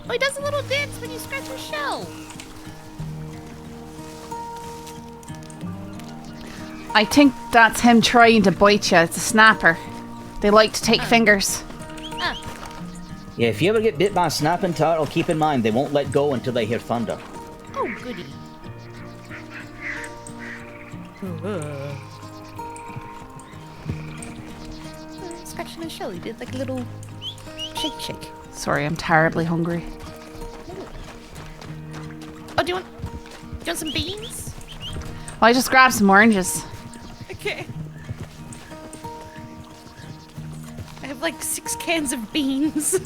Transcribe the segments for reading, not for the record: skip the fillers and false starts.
Oh, he does a little dance when you scratch his shell. I think that's him trying to bite you. It's a snapper. They like to take fingers. Yeah, if you ever get bit by a snapping turtle, keep in mind they won't let go until they hear thunder. Oh, goody. Scratching his shell, he did like a little shake. Sorry, I'm terribly hungry. Oh, do you want some beans? I just grabbed some oranges. Okay. I have like 6 cans of beans.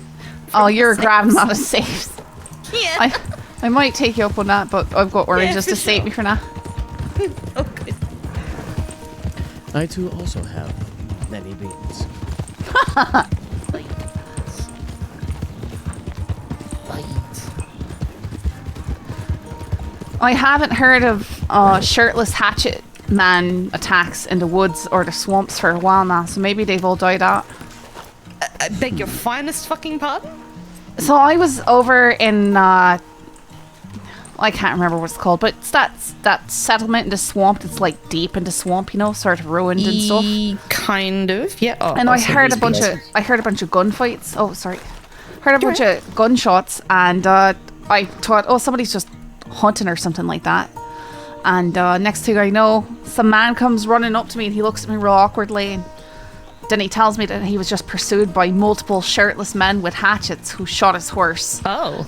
Oh, you're grabbing out of safes. Yeah. I might take you up on that, but I've got oranges to save me for now. Oh, good. I too also have many beans. I haven't heard of shirtless hatchet man attacks in the woods or the swamps for a while now, so maybe they've all died out. I beg your finest fucking pardon? So I was over in I can't remember what it's called, but it's that settlement in the swamp that's like deep in the swamp, you know, sort of ruined and stuff. Kind of, yeah. Oh, And I heard a bunch of gunfights. Oh, sorry. Heard a bunch of gunshots, and I thought, oh, somebody's just hunting or something like that. And next thing I know, some man comes running up to me and he looks at me real awkwardly, and then he tells me that he was just pursued by multiple shirtless men with hatchets who shot his horse. Oh.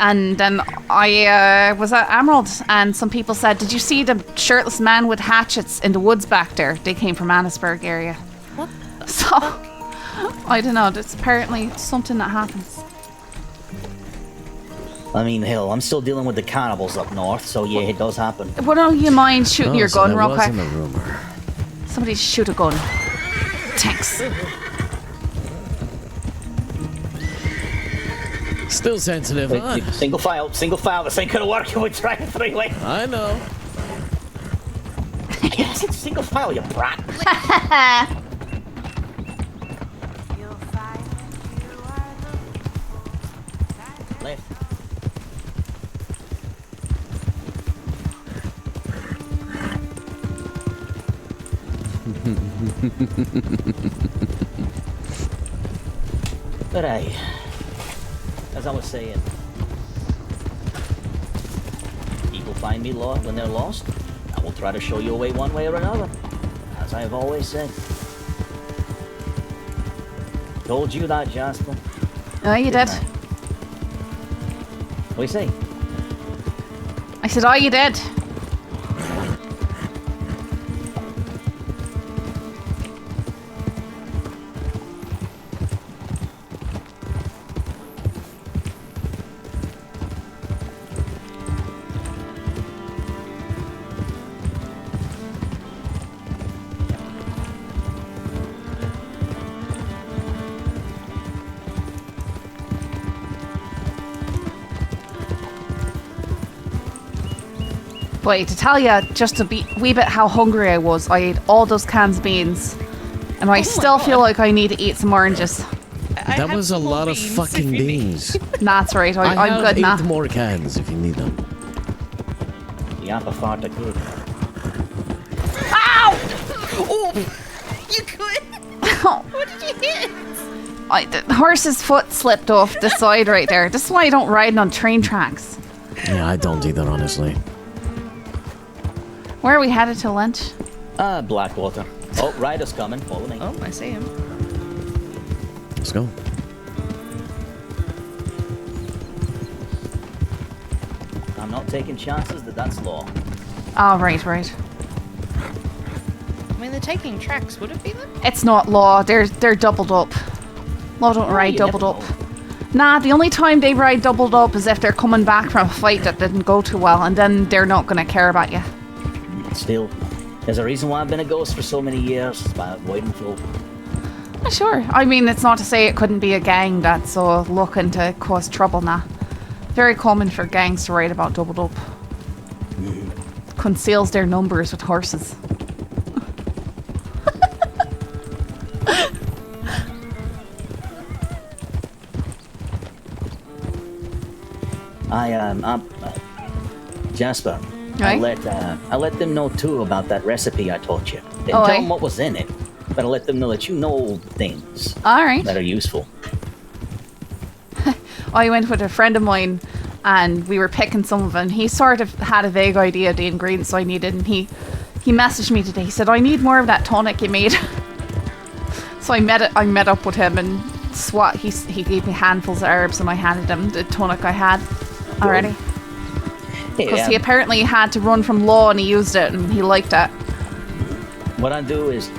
And then I was at Emerald, and some people said, did you see the shirtless man with hatchets in the woods back there? They came from Annisburg area. What? So, I don't know, that's apparently something that happens. I mean, hell, I'm still dealing with the cannibals up north, so yeah, it does happen. Well, don't you mind shooting your gun real quick? Wasn't a rumor. Somebody shoot a gun. Thanks. Still sensitive, Wait, huh? Single file. This ain't gonna work if we try it 3-way. I know. Yes, it's single file, you brat. Left. But hey, as I was saying, people find me lost when they're lost. I will try to show you a way one way or another, as I have always said. Told you that, Jasper. Oh, you did. What do you say? I said, oh, you did. Wait, to tell you just a wee bit how hungry I was, I ate all those cans of beans, and I still feel like I need to eat some oranges. That was a lot of fucking beans. That's right, I'm good now. I have 8 more cans if you need them. Yeah, before the good. Ow! Oh, you could. What did you hit? The horse's foot slipped off the side right there. This is why I don't ride on train tracks. Yeah, I don't either, honestly. Where are we headed to lunch? Blackwater. Oh, Ryder's coming. Follow me. Oh, I see him. Let's go. I'm not taking chances that's law. Oh, right. I mean, they're taking tracks. Would it be them? It's not law. They're doubled up. Law don't ride doubled up. Nah, the only time they ride doubled up is if they're coming back from a fight that didn't go too well, and then they're not going to care about you. Still, there's a reason why I've been a ghost for so many years. It's by avoiding trouble. Sure. I mean, it's not to say it couldn't be a gang that's looking to cause trouble now. Very common for gangs to write about doubled up. Conceals their numbers with horses. Jasper. Right. I let them know too about that recipe I taught you. Didn't Oh, tell aye. them what was in it, but I let them know that you know things All right. that are useful. I went with a friend of mine and we were picking some of them. He sort of had a vague idea of the ingredients I needed, and he messaged me today. He said, I need more of that tonic you made. So I met up with him and he gave me handfuls of herbs and I handed him the tonic I had already. Because he apparently had to run from law and he used it and he liked it. What I do is,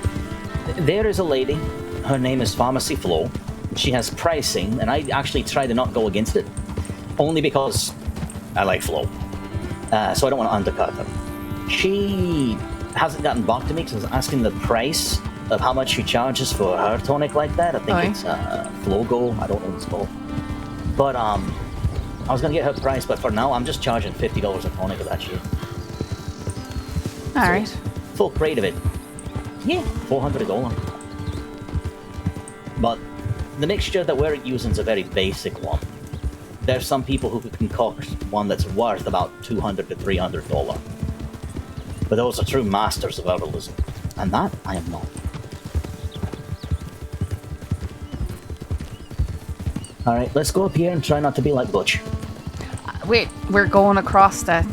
there is a lady, her name is Pharmacy Flo. She has pricing, and I actually try to not go against it, only because I like Flo. So I don't want to undercut her. She hasn't gotten back to me because I was asking the price of how much she charges for her tonic like that. I think it's Flogo. I don't know what it's called. But I was going to get her price, but for now, I'm just charging $50 a tonic of that shit. All right. Full crate of it. Yeah, $400. But the mixture that we're using is a very basic one. There's some people who could concoct one that's worth about $200 to $300. But those are true masters of herbalism. And that, I am not. Alright, let's go up here and try not to be like Butch. Wait, we're going across the...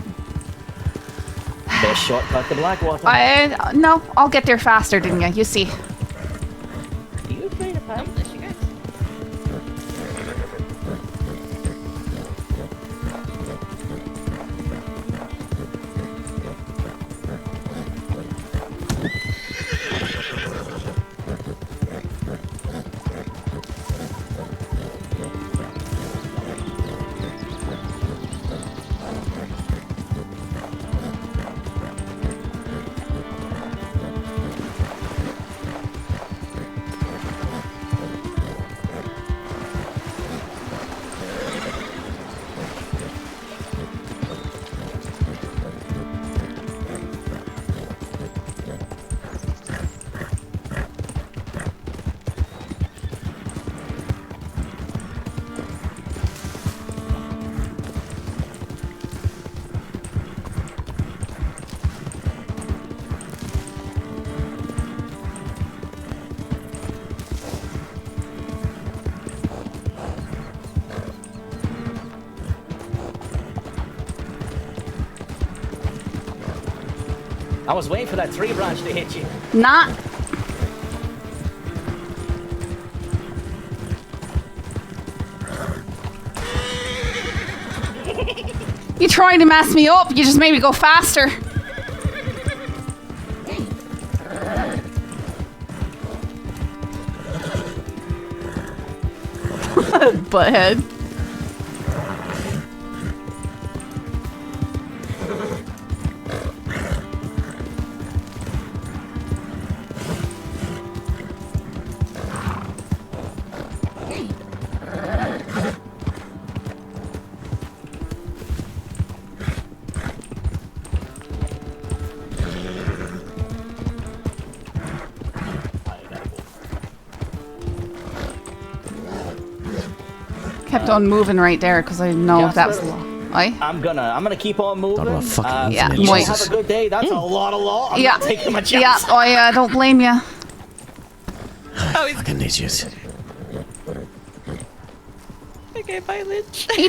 Best shortcut to Blackwater. No, I'll get there faster than you. You see. Are you afraid of heights? There she goes. I was waiting for that tree branch to hit you. Not. You trying to mess me up? You just made me go faster. Butthead. Kept on moving right there because I know Jasper, that was a lot. Aye? I'm gonna keep on moving. Talk about fucking yeah, You moist. have a good day. That's a lot. I'm Yeah. not taking my Yeah, chance. I don't blame you. Fucking idiots. Okay, bye, Lynch. He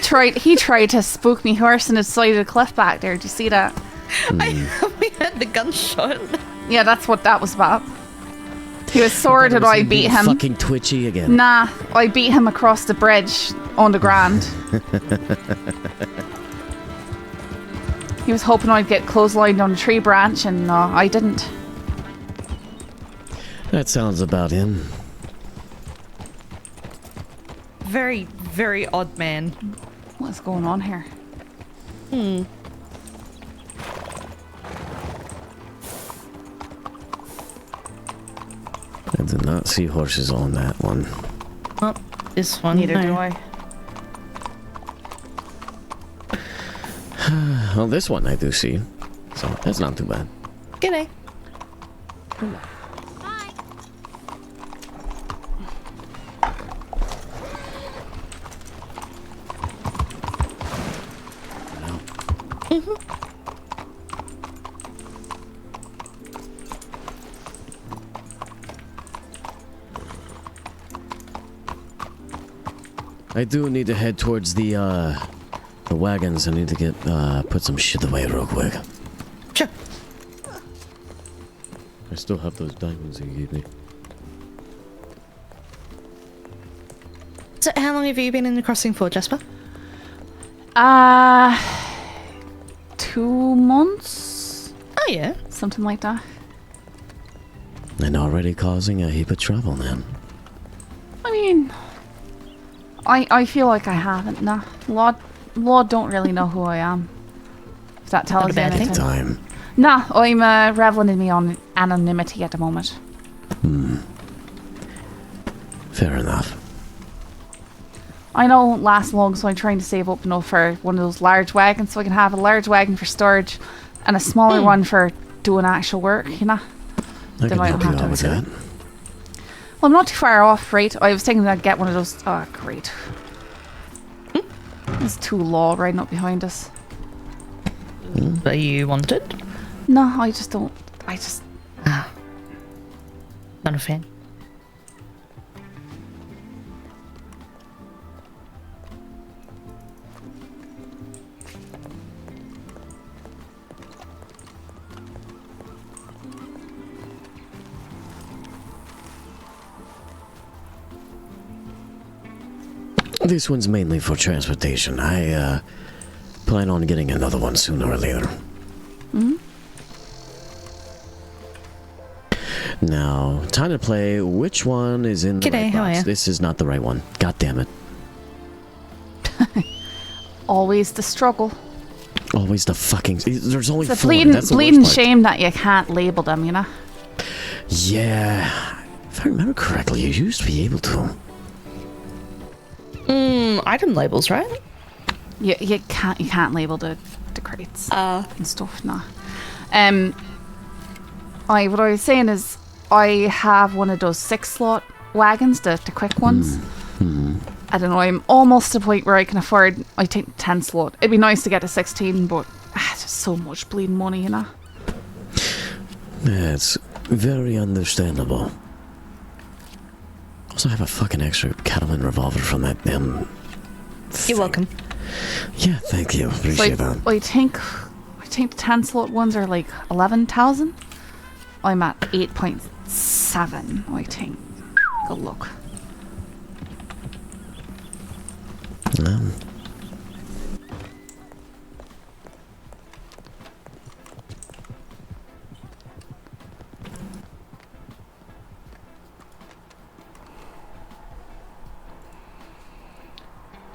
tried to spook me horse in the side of the cliff back there. Do you see that? We had the gunshot. Yeah, that's what that was about. He was sore that I beat him. Fucking twitchy again. Nah, I beat him across the bridge on the ground. He was hoping I'd get clotheslined on a tree branch, and I didn't. That sounds about him. Very, very odd man. What's going on here? I did not see horses on that one. Oh, this one. Neither do I. Well, this one I do see. So that's not too bad. Good day. I do need to head towards the wagons. I need to get put some shit away real quick. Sure. I still have those diamonds you gave me. So how long have you been in the crossing for, Jasper? 2 months? Oh yeah. Something like that. And already causing a heap of trouble, then. I mean, I feel like I haven't. Nah, Law don't really know who I am. If that tells you bad thing. anything. Time. Nah, I'm reveling in my own anonymity at the moment. Fair enough. I know it won't last long, so I'm trying to save up enough for one of those large wagons, so I can have a large wagon for storage and a smaller one for doing actual work, you know? I can I help don't you have out to with do that. Well, I'm not too far off, right? I was thinking I'd get one of those. Oh, great. There's 2 Law riding up behind us. Are you wanted? No, I just don't. Not a fan. This one's mainly for transportation. I plan on getting another one sooner or later. Now, time to play. Which one is in the G'day, right how are box? ya? This is not the right one. God damn it. Always the struggle. Always the fucking... There's only It's a 4. bleeding, That's the bleeding worst part. shame that you can't label them, you know? Yeah. If I remember correctly, you used to be able to. Item labels, right? You can't label the crates and stuff, nah. What I was saying is I have one of those 6-slot wagons, the quick ones. I don't know, I'm almost to the point where I can afford, I think, 10 slot. It'd be nice to get a 16, but it's just so much bleeding money, you know? That's very understandable. Also, I have a fucking extra Cattleman revolver from that damn... You're welcome. Yeah, thank you. So Appreciate that. I think the 10 slot ones are like 11,000. I'm at 8.7, I think. Good luck.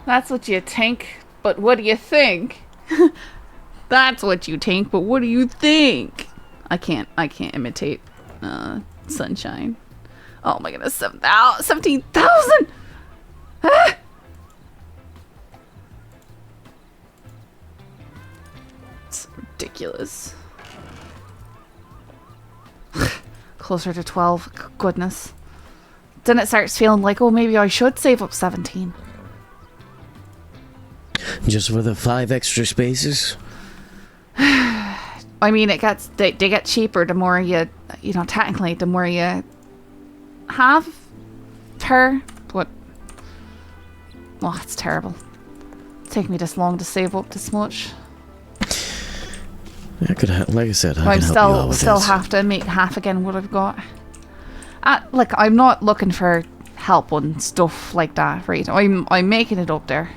That's what you think, but what do you think? That's what you think, but what do you think? I can't imitate Sunshine. Oh my goodness, 17,000! Ah! It's ridiculous. Closer to 12, goodness. Then it starts feeling like, oh, maybe I should save up 17. Just for the 5 extra spaces? I mean, they get cheaper the more you know, technically, the more you have her, but oh, it's terrible. It's taking me this long to save up this much. I could, like I said, I I'm can help you out with still this. have to make half again what I've got. Like, I'm not looking for help on stuff like that, right? I'm making it up there,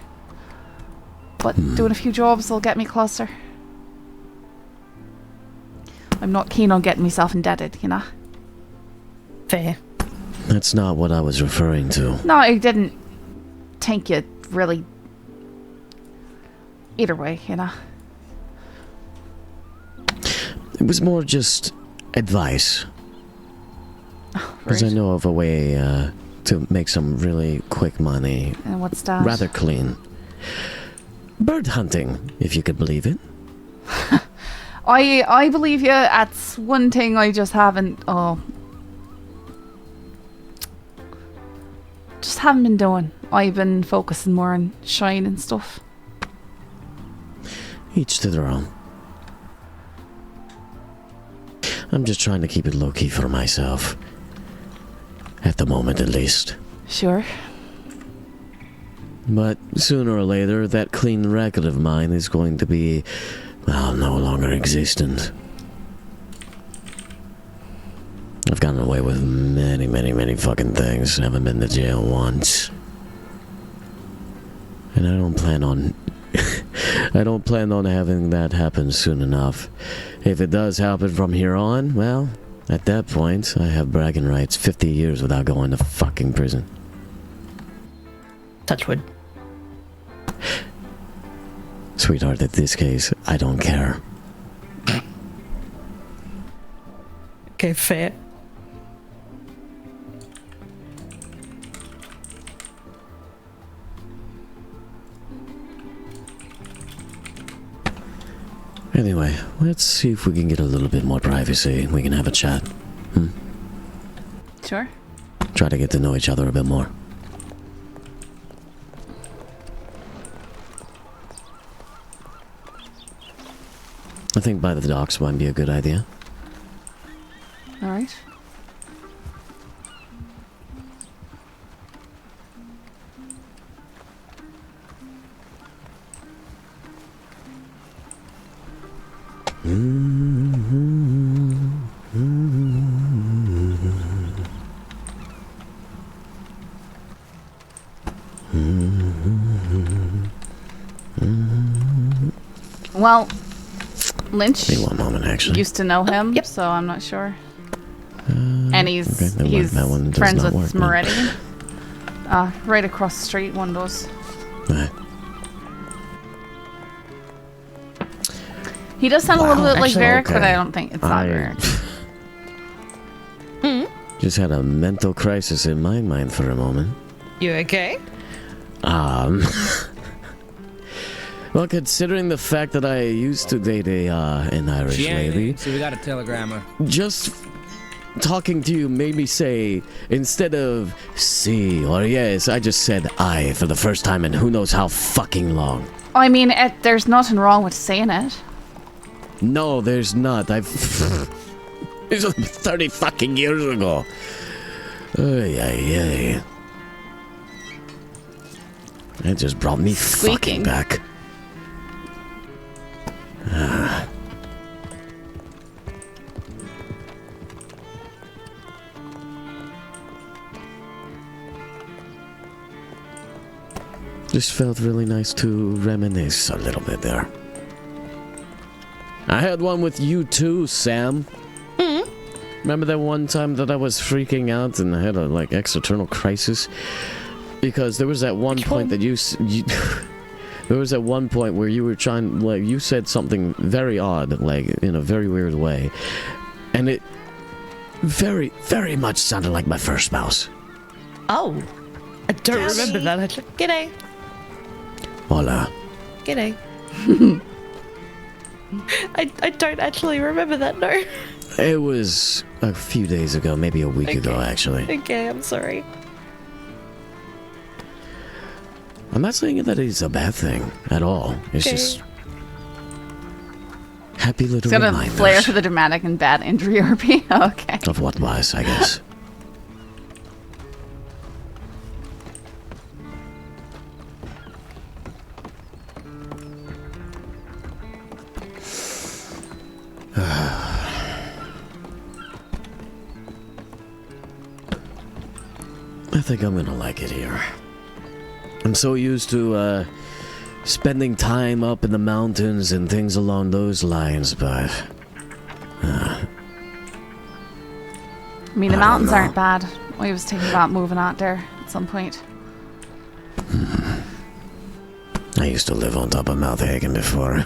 but doing a few jobs will get me closer. I'm not keen on getting myself indebted, you know? Fair. That's not what I was referring to. No, I didn't think you really... Either way, you know? It was more just advice. Because I Right. know of a way to make some really quick money. And what's that? Rather clean. Bird hunting, if you could believe it. I believe you. That's one thing I just haven't... just haven't been doing. I've been focusing more on shine and stuff. Each to their own. I'm just trying to keep it low-key for myself. At the moment, at least. Sure. But sooner or later, that clean record of mine is going to be, well, no longer existent. I've gotten away with many, many, many fucking things. Haven't been to jail once. And I don't plan on... I don't plan on having that happen soon enough. If it does happen from here on, well, at that point, I have bragging rights 50 years without going to fucking prison. Touch wood. Sweetheart, in this case, I don't care. Okay, fair. Anyway, let's see if we can get a little bit more privacy. We can have a chat. Sure. Try to get to know each other a bit more. I think by the docks might be a good idea. All right. Well, Lynch Give me one moment, actually. used to know him, Yep. so I'm not sure. And he's okay, never mind, that one does friends not with work, then. Meridian. Right across the street, one of those. Right. He does sound a little bit like actually- Varric, but Okay. I don't think it's not Varric. Just had a mental crisis in my mind for a moment. You okay? Well, considering the fact that I used to date an Irish She ain't lady, it, so we gotta telegram her. just talking to you made me say, instead of C or yes, I just said I for the first time in who knows how fucking long. I mean, there's nothing wrong with saying it. No, there's not. It was 30 fucking years ago. Ay, ay, ay. It just brought me fucking Squeaking. back. Just felt really nice to reminisce a little bit there. I had one with you too, Sam. Remember that one time that I was freaking out and I had a like external crisis? Because there was that one point that you there was at one point where you were trying, like, you said something very odd, like, in a very weird way. And it very, very much sounded like my first spouse. Oh. I don't remember that. Actually. G'day. Hola. G'day. I don't actually remember that, no. It was a few days ago, maybe a week ago, actually. Okay, I'm sorry. I'm not saying that it's a bad thing at all. It's Okay. just happy little It's got a reminders flair for the dramatic and bad injury RP. Okay. of what was, I guess. I think I'm gonna like it here. I'm so used to spending time up in the mountains and things along those lines, but I mean, the I don't mountains know. aren't bad. I was thinking about moving out there at some point. I used to live on top of Mount Hagen before.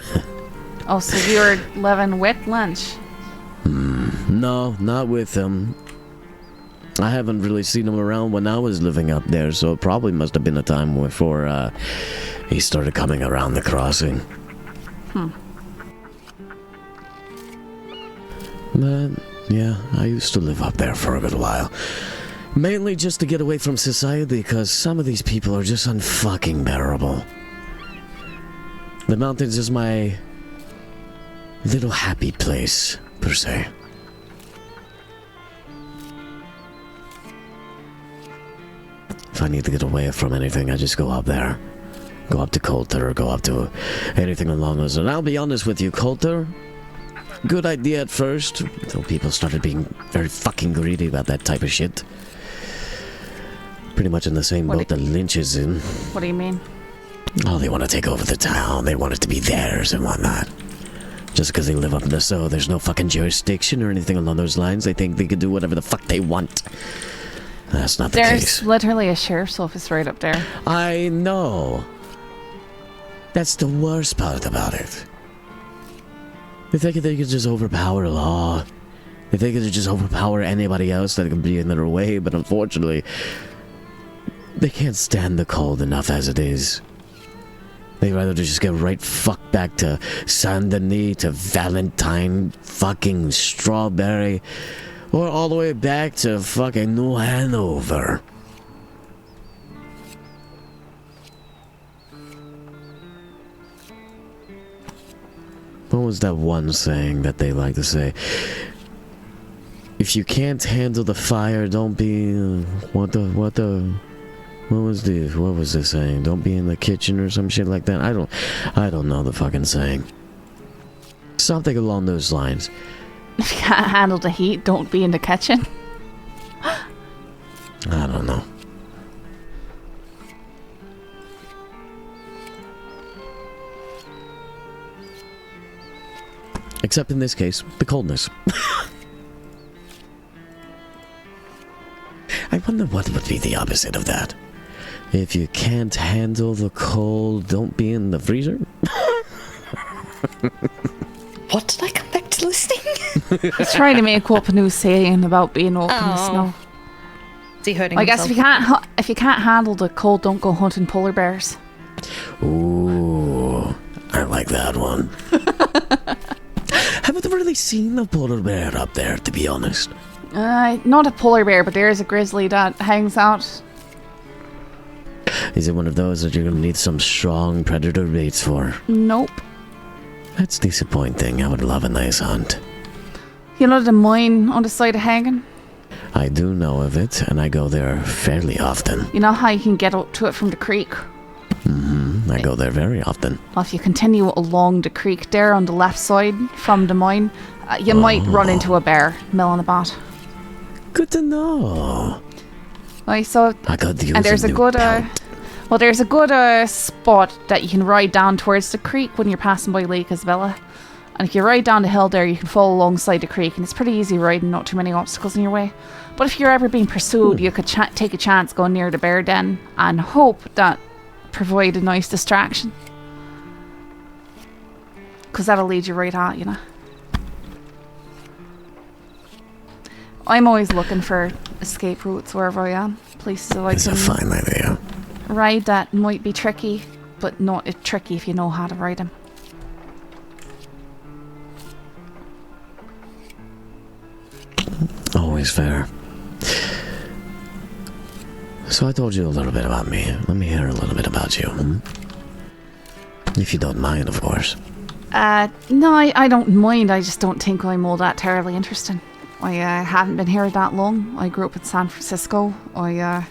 Oh, so you were living with Lynch? No, not with him. I haven't really seen him around when I was living up there, so it probably must have been a time before he started coming around the crossing. But, yeah, I used to live up there for a good while. Mainly just to get away from society, because some of these people are just unfucking bearable. The mountains is my little happy place, per se. If I need to get away from anything, I just go up there. Go up to Coulter, or go up to anything along those. And I'll be honest with you, Coulter, good idea at first, until people started being very fucking greedy about that type of shit. Pretty much in the same boat that Lynch is in. What do you mean? Oh, they want to take over the town. They want it to be theirs and whatnot. Just because they live up in the so, there's no fucking jurisdiction or anything along those lines. They think they can do whatever the fuck they want. That's not the case. There's literally a sheriff's office right up there. I know. That's the worst part about it. They think they can just overpower law. They think they can just overpower anybody else that can be in their way, but unfortunately, they can't stand the cold enough as it is. They'd rather just get right fucked back to Saint Denis, to Valentine, fucking Strawberry, or all the way back to fucking New Hanover. What was that one saying that they like to say? If you can't handle the fire, don't be... What was the saying? Don't be in the kitchen or some shit like that? I don't know the fucking saying. Something along those lines. If you can't handle the heat, don't be in the kitchen. I don't know. Except in this case, the coldness. I wonder what would be the opposite of that. If you can't handle the cold, don't be in the freezer? What did I come back to listening? He's trying to make up a new saying about being open in the snow. Is he hurting I guess himself? if you can't handle the cold, don't go hunting polar bears. Ooh, I like that one. Haven't really seen a polar bear up there, to be honest. Not a polar bear, but there is a grizzly that hangs out. Is it one of those that you're going to need some strong predator baits for? Nope. That's disappointing. I would love a nice hunt. You know the mine on the side of Hagen? I do know of it, and I go there fairly often. You know how you can get up to it from the creek? Mm-hmm. I go there very often. Well, if you continue along the creek there on the left side from the mine, you might run into a bear milling about. Good to know. Right, so I could use and there's a good there's a good spot that you can ride down towards the creek when you're passing by Lake Isabella. And if you ride down the hill there, you can fall alongside the creek, and it's pretty easy riding, not too many obstacles in your way. But if you're ever being pursued, you could take a chance going near the bear den and hope that provide a nice distraction. Because that'll lead you right out, you know. I'm always looking for escape routes wherever I am. Places that I It's a can fine idea. ride that might be tricky, but not tricky if you know how to ride them. Always fair. So I told you a little bit about me. Let me hear a little bit about you. If you don't mind, of course. No, I don't mind. I just don't think I'm all that terribly interesting. I haven't been here that long. I grew up in San Francisco. I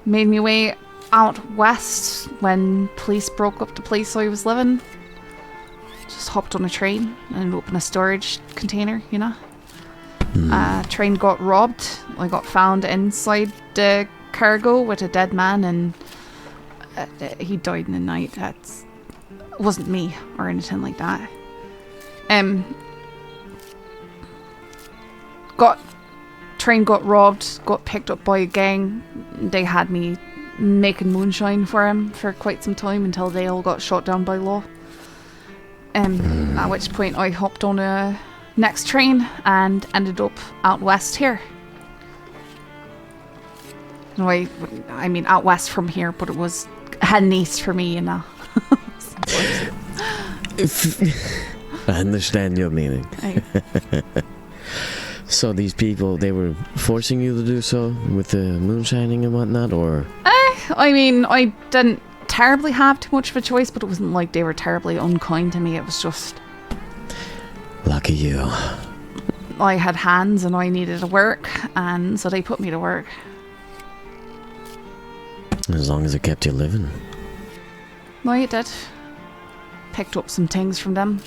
made my way out west when police broke up the place I was living. Just hopped on a train and opened a storage container, you know. Train got robbed. I got found inside the cargo with a dead man, and he died in the night. It wasn't me or anything like that. Train got robbed, got picked up by a gang. They had me making moonshine for him for quite some time until they all got shot down by law. At which point I hopped on a next train and ended up out west here. No, I mean out west from here, but it was heading east for me, you know. I understand your meaning. So these people, they were forcing you to do so with the moonshining and whatnot, or? I mean, I didn't terribly have too much of a choice, but it wasn't like they were terribly unkind to me. It was just Lucky you. I had hands and I needed to work, and so they put me to work. As long as it kept you living. No, it did. Picked up some things from them.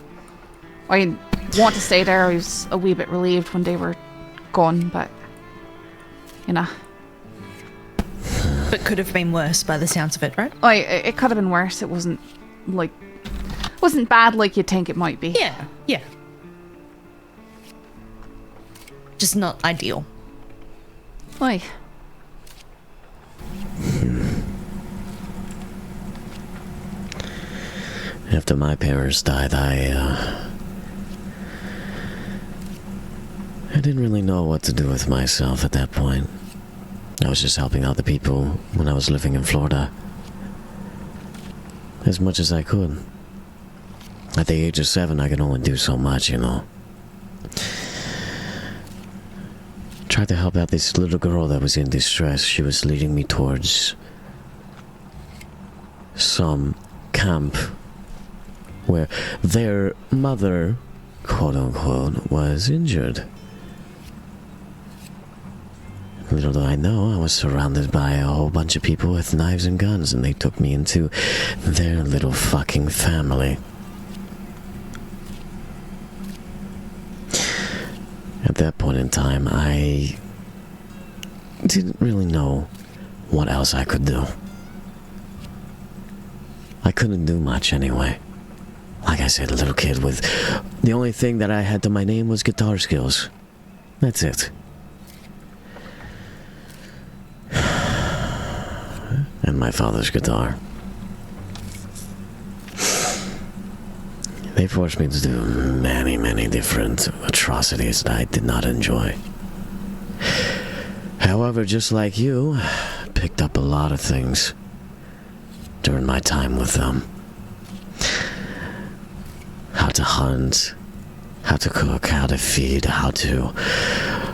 I didn't want to stay there. I was a wee bit relieved when they were gone, but you know. But could have been worse by the sounds of it, right? It could have been worse. It wasn't bad like you'd think it might be. Yeah. Just not ideal. Aye. After my parents died, I didn't really know what to do with myself at that point. I was just helping out the people when I was living in Florida. As much as I could. At the age of 7, I could only do so much, you know. Tried to help out this little girl that was in distress. She was leading me towards some camp where their mother, quote-unquote, was injured. Little do I know, I was surrounded by a whole bunch of people with knives and guns, and they took me into their little fucking family. At that point in time, I didn't really know what else I could do. I couldn't do much anyway. Like I said, a little kid with... The only thing that I had to my name was guitar skills. That's it. And my father's guitar. They forced me to do many, many different atrocities that I did not enjoy. However, just like you, picked up a lot of things during my time with them. How to hunt, how to cook, how to feed, how to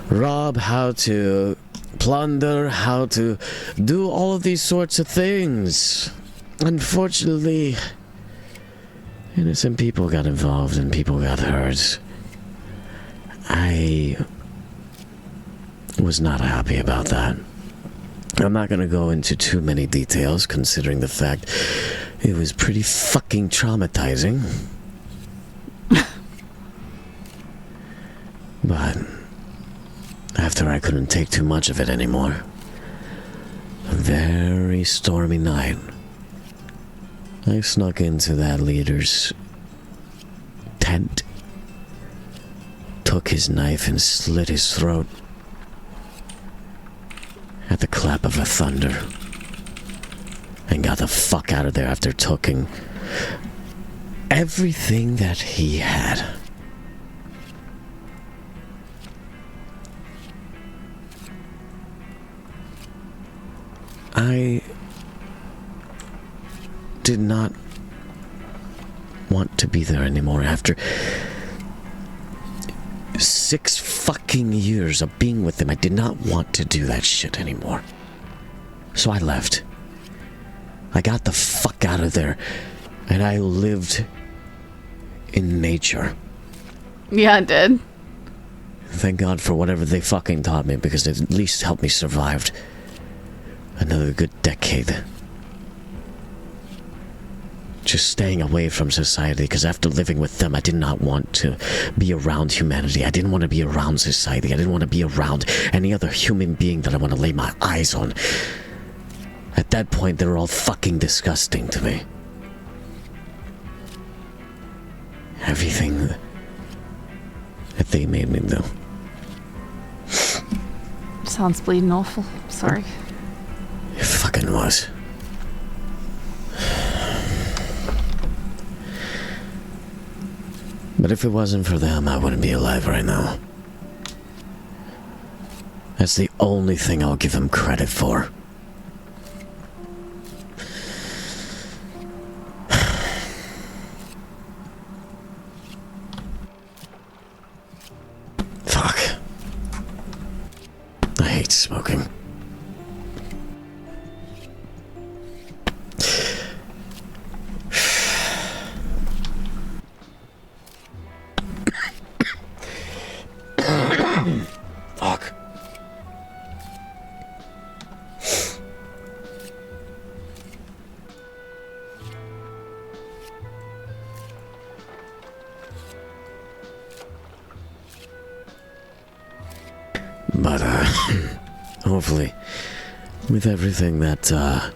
rob, how to plunder, how to do all of these sorts of things. Unfortunately, innocent people got involved and people got hurt. I was not happy about that. I'm not gonna go into too many details, considering the fact it was pretty fucking traumatizing. But after I couldn't take too much of it anymore, a very stormy night, I snuck into that leader's tent, took his knife and slit his throat at the clap of a thunder, and got the fuck out of there after taking everything that he had. I did not want to be there anymore after 6 fucking years of being with them. I did not want to do that shit anymore. So I left. I got the fuck out of there, and I lived in nature. Yeah, I did. Thank God for whatever they fucking taught me, because it at least helped me survive another good decade. Just staying away from society, because after living with them, I did not want to be around humanity. I didn't want to be around society. I didn't want to be around any other human being that I want to lay my eyes on. At that point, they were all fucking disgusting to me. Everything that they made me do. Sounds bleeding awful. Sorry. It fucking was. But if it wasn't for them, I wouldn't be alive right now. That's the only thing I'll give them credit for. Fuck. I hate smoking. But, hopefully, with everything that,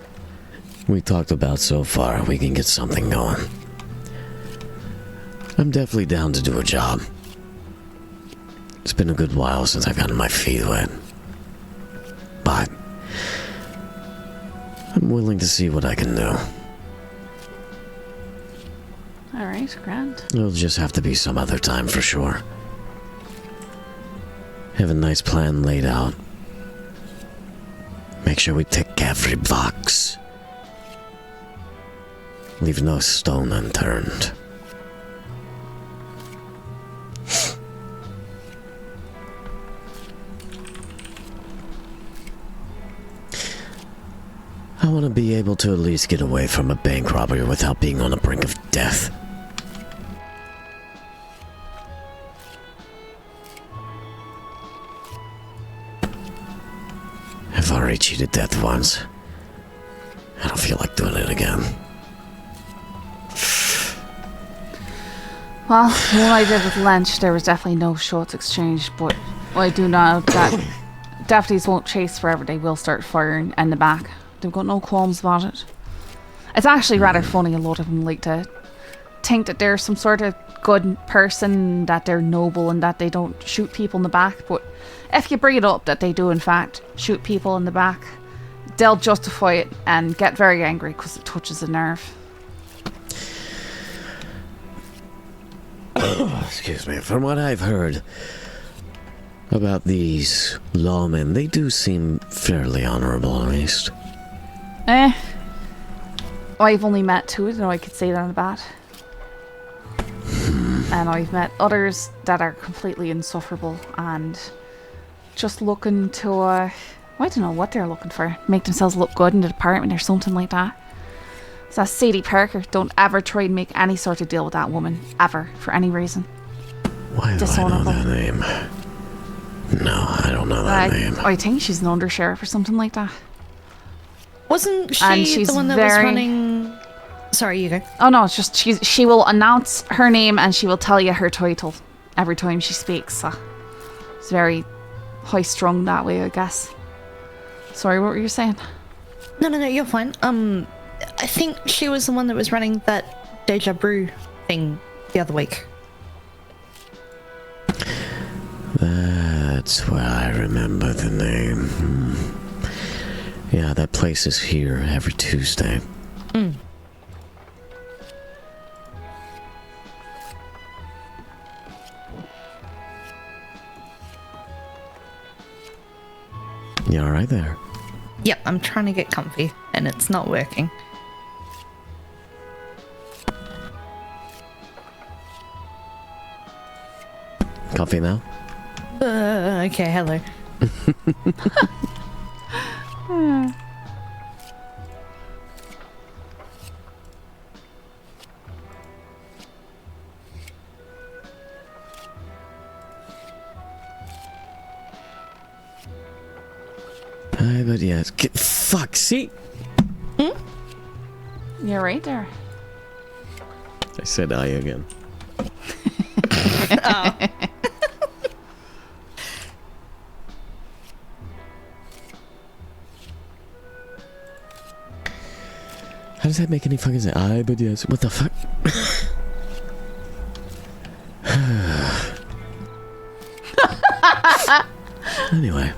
we talked about so far, we can get something going. I'm definitely down to do a job. It's been a good while since I've gotten my feet wet. But I'm willing to see what I can do. Alright, grand. It'll just have to be some other time for sure. Have a nice plan laid out. Make sure we tick every box. Leave no stone unturned. I want to be able to at least get away from a bank robbery without being on the brink of death. I've already cheated death once. I don't feel like doing it again. Well, when I did with Lynch, there was definitely no shots exchanged, but I do know that deputies won't chase forever. They will start firing in the back. They've got no qualms about it. It's actually rather funny. A lot of them like to think that they're some sort of good person, that they're noble and that they don't shoot people in the back. But if you bring it up that they do in fact shoot people in the back, they'll justify it and get very angry because it touches a nerve. Excuse me. From what I've heard about these lawmen, they do seem fairly honorable, at least. I've only met two, so I could say that about. And I've met others that are completely insufferable and just looking to, I don't know what they're looking for. Make themselves look good in the department or something like that. So that's Sadie Parker. Don't ever try and make any sort of deal with that woman, ever, for any reason. Why do I know that name? No, I don't know that name. I think she's an undersheriff or something like that. Wasn't And she she's the one that was running... Sorry, you go. Oh no, it's just she will announce her name and she will tell you her title every time she speaks. So it's very high strung that way, I guess. Sorry, what were you saying? No, you're fine. I think she was the one that was running that Deja Brew thing the other week. That's why I remember the name. Yeah, that place is here every Tuesday. You alright there? Yep, I'm trying to get comfy, and it's not working. Coffee now? Okay, hello. But yes. Fuck, see? You're right there. I said I again. Oh. How does that make any fucking sense? I, but yes. What the fuck? Anyway.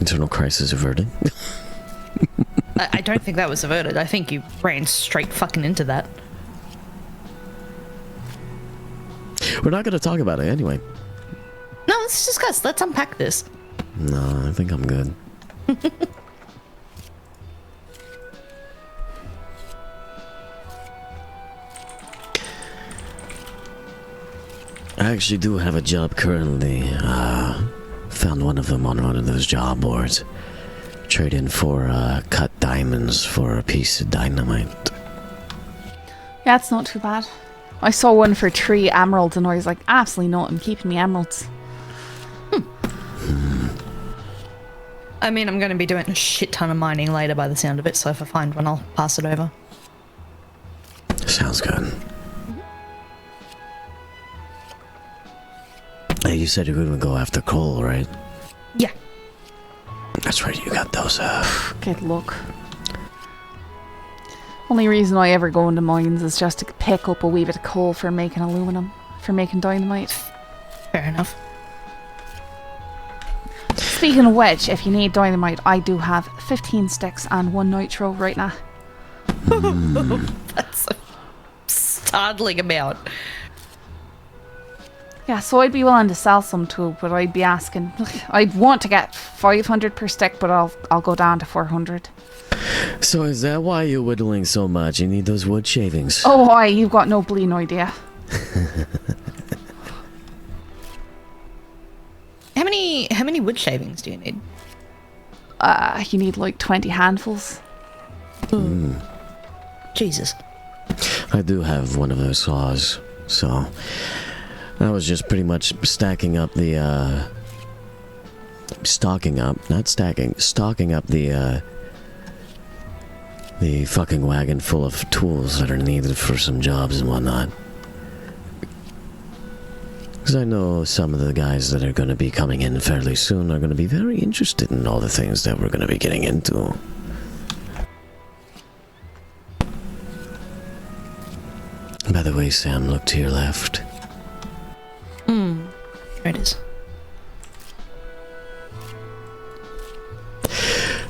Internal crisis averted. I don't think that was averted. I think you ran straight fucking into that. We're not going to talk about it anyway. No, let's discuss. Let's unpack this. No, I think I'm good. I actually do have a job currently. Found one of them on one of those job boards. Trade in for cut diamonds for a piece of dynamite. Yeah, it's not too bad. I saw one for 3 emeralds and I was like, absolutely not, I'm keeping me emeralds. I mean, I'm going to be doing a shit ton of mining later by the sound of it, so if I find one, I'll pass it over. Sounds good. Hey, said you were gonna go after coal, right? Yeah. That's right, you got those, Good luck. Only reason I ever go into mines is just to pick up a wee bit of coal for making aluminum, for making dynamite. Fair enough. Speaking of which, if you need dynamite, I do have 15 sticks and 1 nitro right now. That's a startling amount. Yeah, so I'd be willing to sell some too, but I'd be asking. I'd want to get 500 per stick, but I'll go down to 400. So is that why you're whittling so much? You need those wood shavings. Oh, aye, you've got no bleeding idea. How many wood shavings do you need? You need like 20 handfuls. Jesus. I do have one of those saws, so I was just pretty much stocking up the fucking wagon full of tools that are needed for some jobs and whatnot. Because I know some of the guys that are going to be coming in fairly soon are going to be very interested in all the things that we're going to be getting into. By the way, Sam, look to your left. There it is.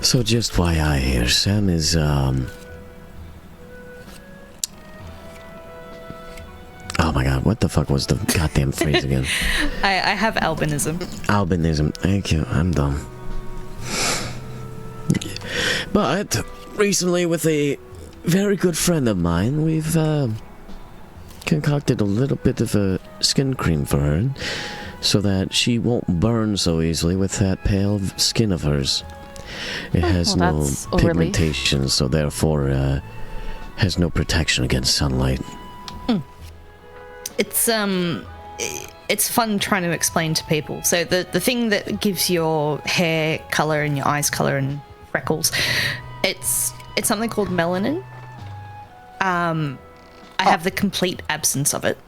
So just FYI here, Sam is, oh my god, what the fuck was the goddamn phrase again? I have albinism. Albinism, thank you, I'm dumb. But, recently with a very good friend of mine, we've, concocted a little bit of a skin cream for her, so that she won't burn so easily with that pale skin of hers. It has no pigmentation, so therefore has no protection against sunlight. It's fun trying to explain to people. So the thing that gives your hair color and your eyes color and freckles, it's something called melanin. I have the complete absence of it.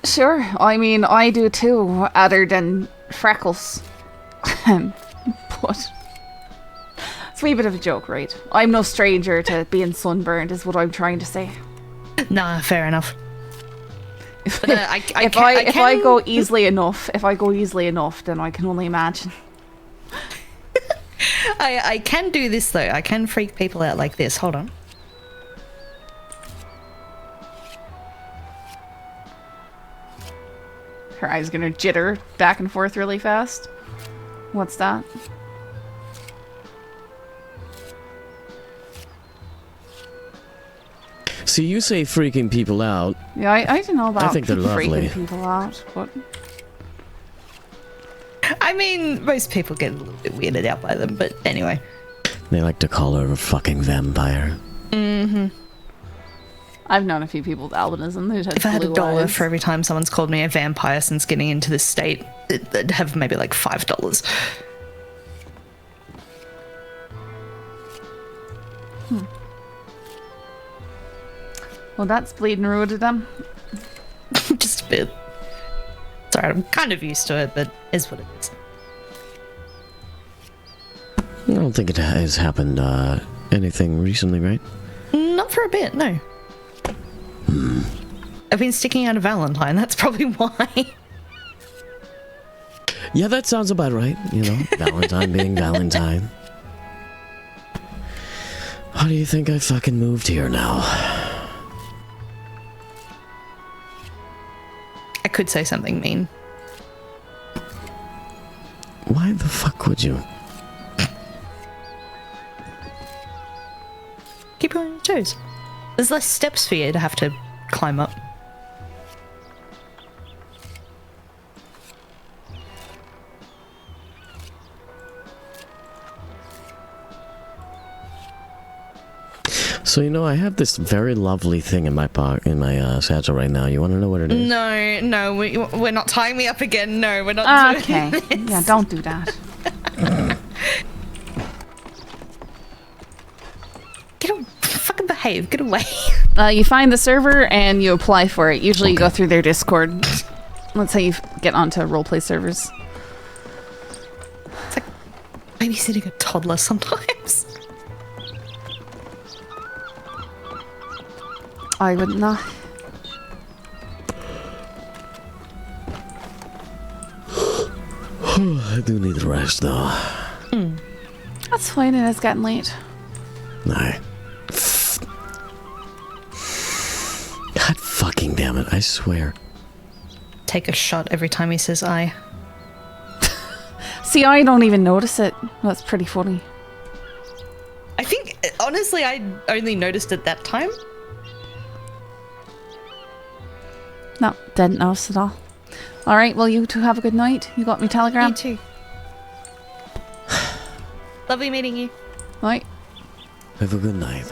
Sure, I mean, I do too, other than freckles. But it's a wee bit of a joke, right? I'm no stranger to being sunburned, is what I'm trying to say. Nah, fair enough. But, if I go easily enough, then I can only imagine. I can do this though. I can freak people out like this. Hold on. Her eyes gonna jitter back and forth really fast. What's that? See, you say freaking people out. Yeah, I don't know about I think they're lovely. freaking people out, but I mean, most people get a little bit weirded out by them, but anyway. They like to call her a fucking vampire. I've known a few people with albinism who'd had If I had blue $1 eyes. for every time someone's called me a vampire since getting into this state, it'd have maybe like $5. Well, that's bleeding rude to them. Just a bit. Sorry, I'm kind of used to it, but is what it is. I don't think it has happened anything recently, right? Not for a bit, no. I've been sticking out a Valentine, that's probably why. Yeah, that sounds about right. You know, Valentine being Valentine. How do you think I fucking moved here now? I could say something mean. Why the fuck would you? Keep on your toes. There's less steps for you to have to climb up. So you know, I have this very lovely thing in my pocket, in my satchel right now. You want to know what it is? No, we're not tying me up again. No, we're not doing Okay. this. Yeah, don't do that. Fucking behave. Get away. You find the server and you apply for it. Usually you go through their Discord. That's how you get onto roleplay servers. It's like babysitting a toddler sometimes. I wouldn't know. I do need a rest though. That's fine, it is getting late. Aye. God fucking damn it, I swear. Take a shot every time he says I. See, I don't even notice it. That's pretty funny. I think, honestly, I only noticed it that time. No, didn't notice at all. Alright, well, you two have a good night. You got me telegram? Me too. Lovely meeting you. Right. Have a good night.